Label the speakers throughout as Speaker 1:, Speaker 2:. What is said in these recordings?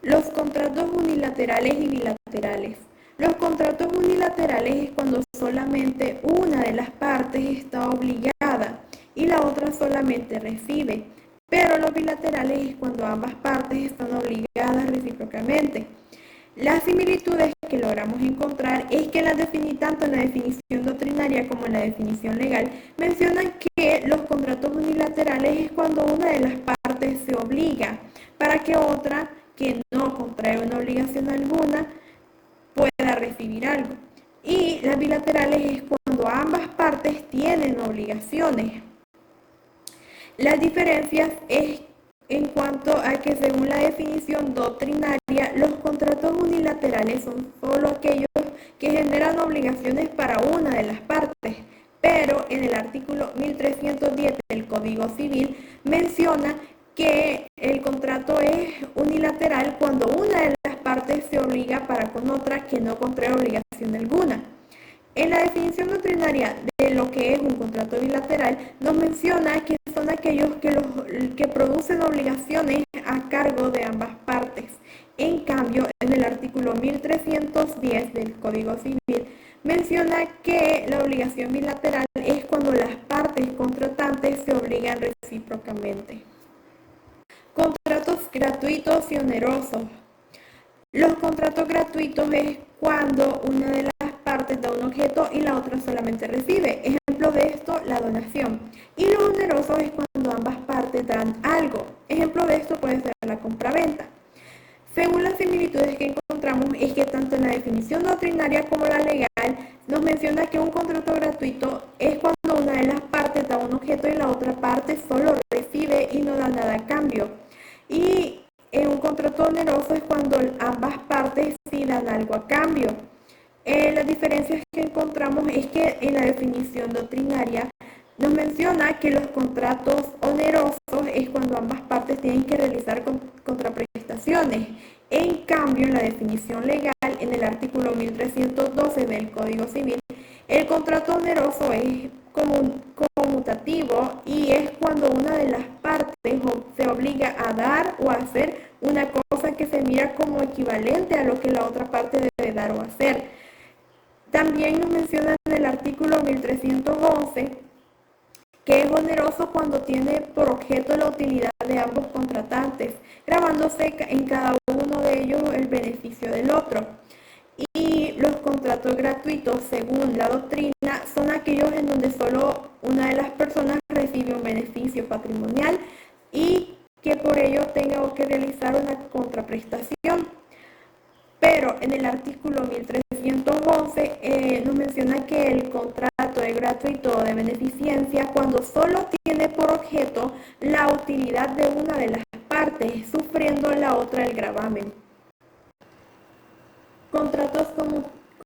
Speaker 1: Los contratos unilaterales y bilaterales. Los contratos unilaterales es cuando solamente una de las partes está obligada y la otra solamente recibe, pero los bilaterales es cuando ambas partes están obligadas recíprocamente. Las similitudes que logramos encontrar es que tanto en la definición doctrinaria como en la definición legal mencionan que los contratos unilaterales es cuando una de las partes se obliga para que otra que no contrae una obligación alguna pueda recibir algo. Y las bilaterales es cuando ambas partes tienen obligaciones. Las diferencias es en cuanto a que según la definición doctrinaria, los contratos unilaterales son solo aquellos que generan obligaciones para una de las partes, pero en el artículo 1310 del Código Civil menciona que el contrato es unilateral cuando una de las partes se obliga para con otra que no contrae obligación alguna. En la definición doctrinaria de lo que es un contrato bilateral, nos menciona que son aquellos que producen obligaciones a cargo de ambas partes. En cambio, en el artículo 1310 del Código Civil, menciona que la obligación bilateral es cuando las partes contratantes se obligan recíprocamente. Contratos gratuitos y onerosos. Los contratos gratuitos es cuando una de las partes da un objeto y la otra solamente recibe. Ejemplo de esto, la donación. Y los onerosos es cuando ambas partes dan algo. Ejemplo de esto puede ser la compraventa. Según las similitudes que encontramos es que tanto en la definición doctrinaria como la legal nos menciona que un contrato gratuito es cuando una de las partes da un objeto y la otra parte solo recibe y no da nada a cambio. Y un contrato oneroso es cuando ambas partes sí dan algo a cambio. Las diferencias que encontramos es que en la definición doctrinaria nos menciona que los contratos onerosos es cuando ambas partes tienen que realizar contraprestaciones. En cambio, en la definición legal, en el artículo 1312 del Código Civil, el contrato oneroso es conmutativo y es cuando una de las partes se obliga a dar o a hacer una cosa que se mira como equivalente a lo que la otra parte debe dar o hacer. También nos menciona en el artículo 1311 que es oneroso cuando tiene por objeto la utilidad de ambos contratantes, grabándose en cada uno de ellos el beneficio del otro. Y los contratos gratuitos, según la doctrina, son aquellos en donde solo una de las personas recibe un beneficio patrimonial y que por ello tenga que realizar una contraprestación. Pero en el artículo 1311 nos menciona que el contrato es gratuito o de beneficencia cuando solo tiene por objeto la utilidad de una de las partes, sufriendo la otra el gravamen. Contratos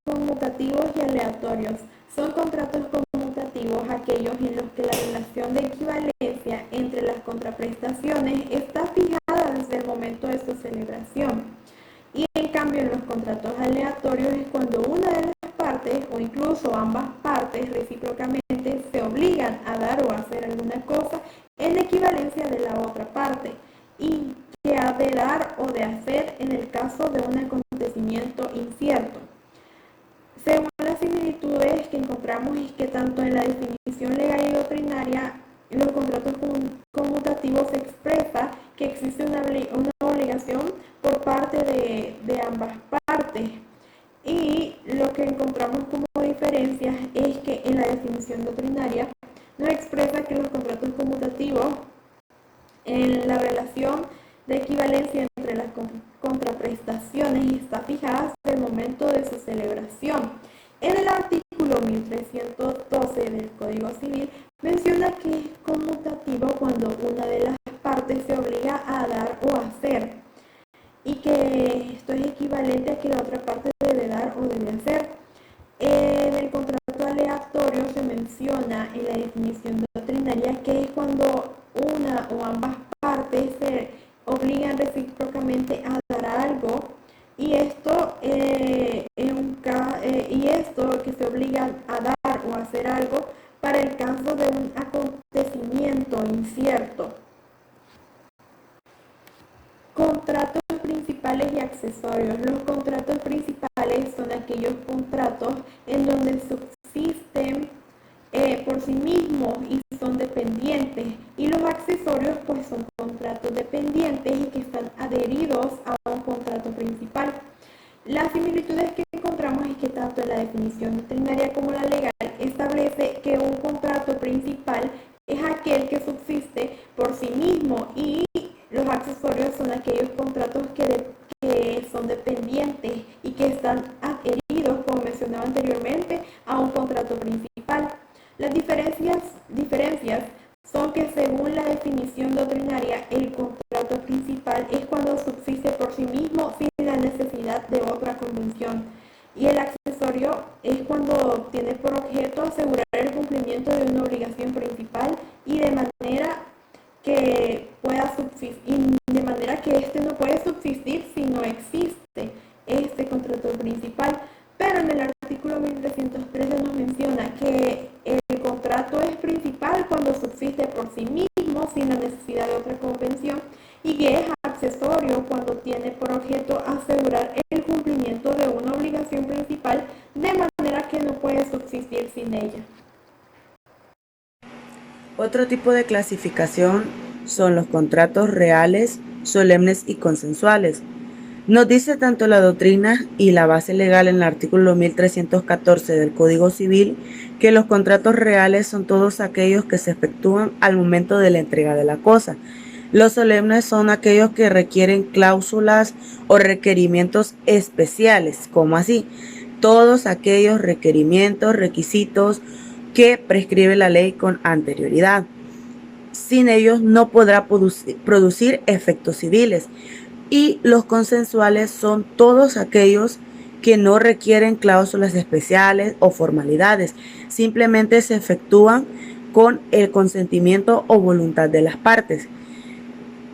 Speaker 1: conmutativos y aleatorios. Son contratos conmutativos aquellos en los que la relación de equivalencia entre las contraprestaciones está fijada desde el momento de su celebración. Y en cambio en los contratos aleatorios es cuando una de las partes o incluso ambas partes recíprocamente se obligan a dar o a hacer alguna cosa en equivalencia de la otra parte y que ha de dar o de hacer en el caso de un acontecimiento incierto. Según las similitudes que encontramos es que tanto en la definición legal y doctrinaria los contratos conmutativos se expresa que existe una obligación por parte de ambas partes. Y lo que encontramos como diferencias es que en la definición doctrinaria nos expresa que los contratos conmutativos en la relación de equivalencia entre las contraprestaciones está fijada desde el momento de su celebración. En el artículo 1312 del Código Civil menciona que es conmutativo cuando una de las partes se obliga a dar o a hacer y que esto es equivalente a que la otra parte debe dar o debe hacer. En el contrato aleatorio se menciona en la definición doctrinaria que es cuando una o ambas partes se obligan recíprocamente a dar algo y esto que se obligan a dar o a hacer algo para el caso de un acontecimiento incierto. Contratos principales principales y accesorios. Los contratos principales son aquellos contratos en donde subsisten por sí mismos y son dependientes, y los accesorios pues son contratos dependientes y que están adheridos a un contrato principal. Las similitudes que encontramos es que tanto la definición veterinaria como la legal establece que un contrato principal es aquel que subsiste por sí mismo y los accesorios son aquellos contratos que son dependientes y que están adheridos, como mencionaba anteriormente, a un contrato principal. Las diferencias son que según la definición doctrinaria, el contrato principal es cuando subsiste por sí mismo sin la necesidad de otra convención. Y el accesorio es cuando tiene por objeto asegurar el cumplimiento de una obligación principal y de manera que pueda subsistir, de manera que este no puede subsistir si no existe este contrato principal. Pero en el artículo 1313 nos menciona que el contrato es principal cuando subsiste por sí mismo sin la necesidad de otra convención, y que es accesorio cuando tiene por objeto asegurar el cumplimiento de una obligación principal de manera que no puede subsistir sin ella.
Speaker 2: Otro tipo de clasificación son los contratos reales, solemnes y consensuales. Nos dice tanto la doctrina y la base legal en el artículo 1314 del Código Civil que los contratos reales son todos aquellos que se efectúan al momento de la entrega de la cosa. Los solemnes son aquellos que requieren cláusulas o requerimientos especiales, como así, todos aquellos requerimientos, requisitos que prescribe la ley con anterioridad. Sin ellos no podrá producir efectos civiles. Y los consensuales son todos aquellos que no requieren cláusulas especiales o formalidades, simplemente se efectúan con el consentimiento o voluntad de las partes.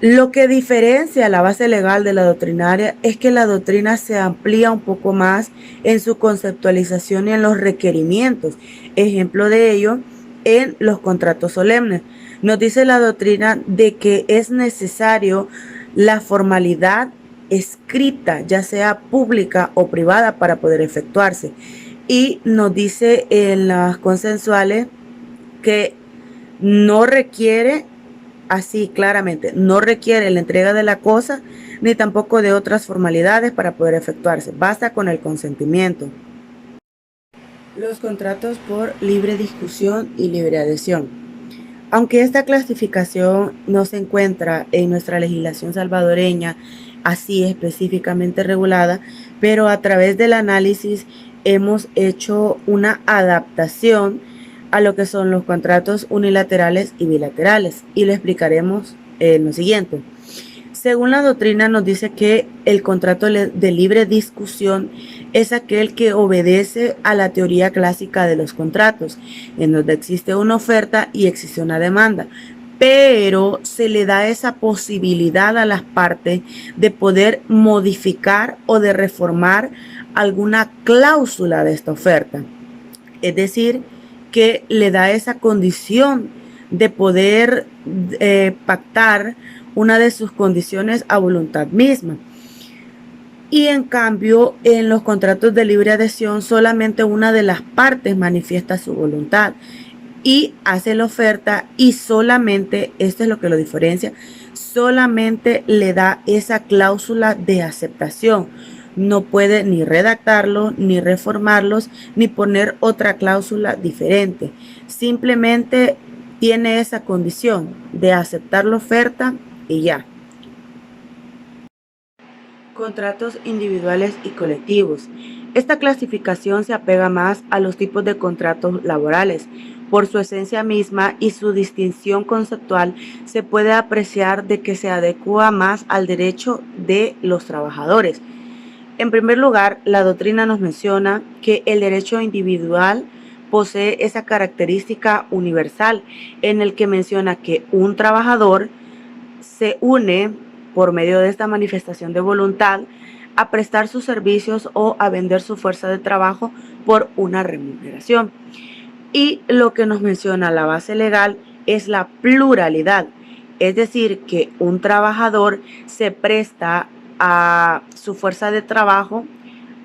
Speaker 2: Lo que diferencia la base legal de la doctrinaria es que la doctrina se amplía un poco más en su conceptualización y en los requerimientos. Ejemplo de ello en los contratos solemnes. Nos dice la doctrina de que es necesario la formalidad escrita, ya sea pública o privada, para poder efectuarse. Y nos dice en las consensuales que no requiere, así claramente, no requiere la entrega de la cosa ni tampoco de otras formalidades para poder efectuarse. Basta con el consentimiento. Los contratos por libre discusión y libre adhesión. Aunque esta clasificación no se encuentra en nuestra legislación salvadoreña así específicamente regulada, pero a través del análisis hemos hecho una adaptación a lo que son los contratos unilaterales y bilaterales, y lo explicaremos en lo siguiente. Según la doctrina nos dice que el contrato de libre discusión es aquel que obedece a la teoría clásica de los contratos, en donde existe una oferta y existe una demanda, pero se le da esa posibilidad a las partes de poder modificar o de reformar alguna cláusula de esta oferta. Es decir, que le da esa condición de poder pactar una de sus condiciones a voluntad misma. Y en cambio, en los contratos de libre adhesión, solamente una de las partes manifiesta su voluntad y hace la oferta, y solamente, esto es lo que lo diferencia, solamente le da esa cláusula de aceptación. No puede ni redactarlo, ni reformarlos, ni poner otra cláusula diferente. Simplemente tiene esa condición de aceptar la oferta y ya. Contratos individuales y colectivos. Esta clasificación se apega más a los tipos de contratos laborales. Por su esencia misma y su distinción conceptual, se puede apreciar de que se adecua más al derecho de los trabajadores. En primer lugar, la doctrina nos menciona que el derecho individual posee esa característica universal en el que menciona que un trabajador se une por medio de esta manifestación de voluntad a prestar sus servicios o a vender su fuerza de trabajo por una remuneración. Y lo que nos menciona la base legal es la pluralidad, es decir, que un trabajador se presta a su fuerza de trabajo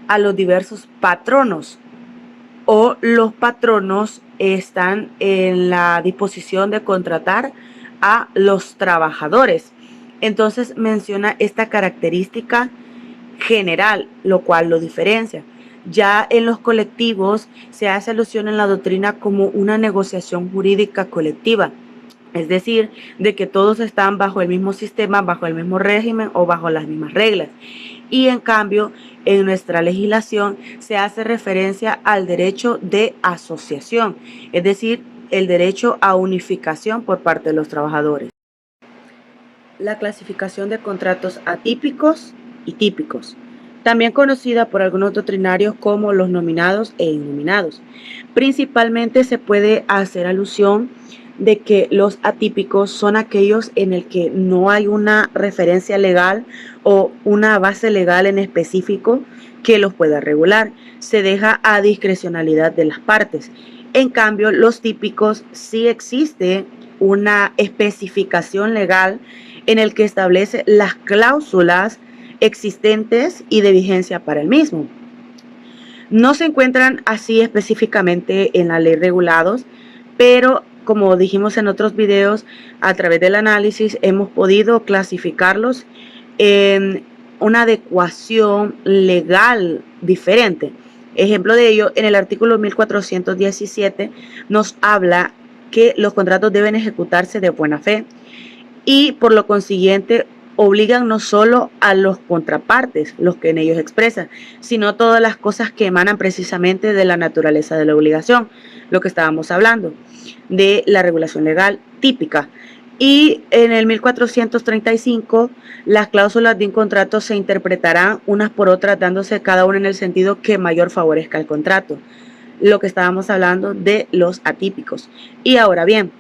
Speaker 2: a los diversos patronos, o los patronos están en la disposición de contratar a los trabajadores. Entonces menciona esta característica general, lo cual lo diferencia. Ya en los colectivos se hace alusión en la doctrina como una negociación jurídica colectiva, es decir, de que todos están bajo el mismo sistema, bajo el mismo régimen o bajo las mismas reglas. Y en cambio, en nuestra legislación se hace referencia al derecho de asociación, es decir, el derecho a unificación por parte de los trabajadores. La clasificación de contratos atípicos y típicos, también conocida por algunos doctrinarios como los nominados e innominados. Principalmente se puede hacer alusión de que los atípicos son aquellos en el que no hay una referencia legal o una base legal en específico que los pueda regular. Se deja a discrecionalidad de las partes. En cambio, los típicos sí existe una especificación legal en el que establece las cláusulas existentes y de vigencia para el mismo. No se encuentran así específicamente en la ley regulados, pero como dijimos en otros videos, a través del análisis hemos podido clasificarlos en una adecuación legal diferente. Ejemplo de ello, en el artículo 1417 nos habla que los contratos deben ejecutarse de buena fe y por lo consiguiente obligan no solo a los contrapartes, los que en ellos expresan, sino todas las cosas que emanan precisamente de la naturaleza de la obligación, lo que estábamos hablando, de la regulación legal típica. Y en el 1435 las cláusulas de un contrato se interpretarán unas por otras, dándose cada una en el sentido que mayor favorezca el contrato, lo que estábamos hablando de los atípicos. Y ahora bien,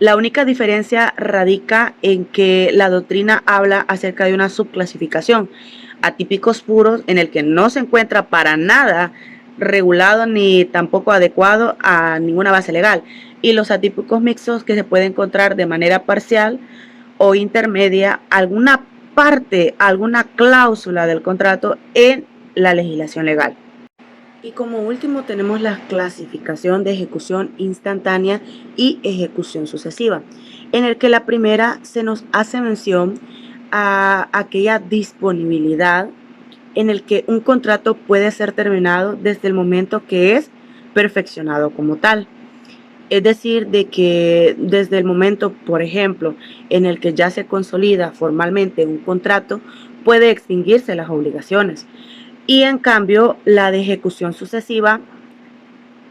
Speaker 2: la única diferencia radica en que la doctrina habla acerca de una subclasificación, atípicos puros, en el que no se encuentra para nada regulado ni tampoco adecuado a ninguna base legal, y los atípicos mixtos, que se puede encontrar de manera parcial o intermedia alguna parte, alguna cláusula del contrato en la legislación legal. Y como último tenemos la clasificación de ejecución instantánea y ejecución sucesiva, en el que la primera se nos hace mención a aquella disponibilidad en el que un contrato puede ser terminado desde el momento que es perfeccionado como tal. Es decir, de que desde el momento, por ejemplo, en el que ya se consolida formalmente un contrato, puede extinguirse las obligaciones. Y en cambio, la de ejecución sucesiva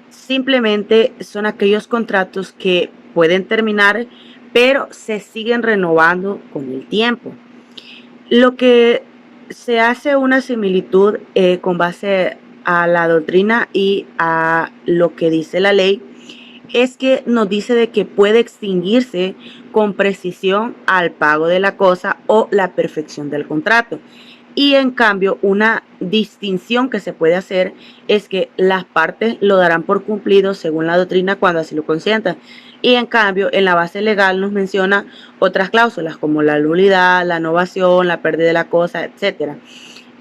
Speaker 2: simplemente son aquellos contratos que pueden terminar, pero se siguen renovando con el tiempo. Lo que se hace una similitud con base a la doctrina y a lo que dice la ley, es que nos dice de que puede extinguirse con precisión al pago de la cosa o la perfección del contrato. Y en cambio, una distinción que se puede hacer es que las partes lo darán por cumplido según la doctrina cuando así lo consientan. Y en cambio, en la base legal nos menciona otras cláusulas como la nulidad, la novación, la pérdida de la cosa, etc.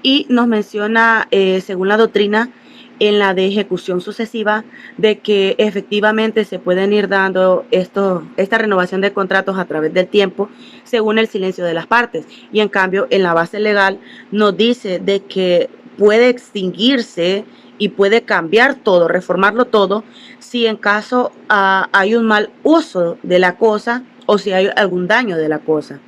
Speaker 2: Y nos menciona, según la doctrina, en la de ejecución sucesiva, de que efectivamente se pueden ir dando esta renovación de contratos a través del tiempo según el silencio de las partes. Y en cambio, en la base legal nos dice de que puede extinguirse y puede cambiar todo, reformarlo todo, si en caso hay un mal uso de la cosa o si hay algún daño de la cosa.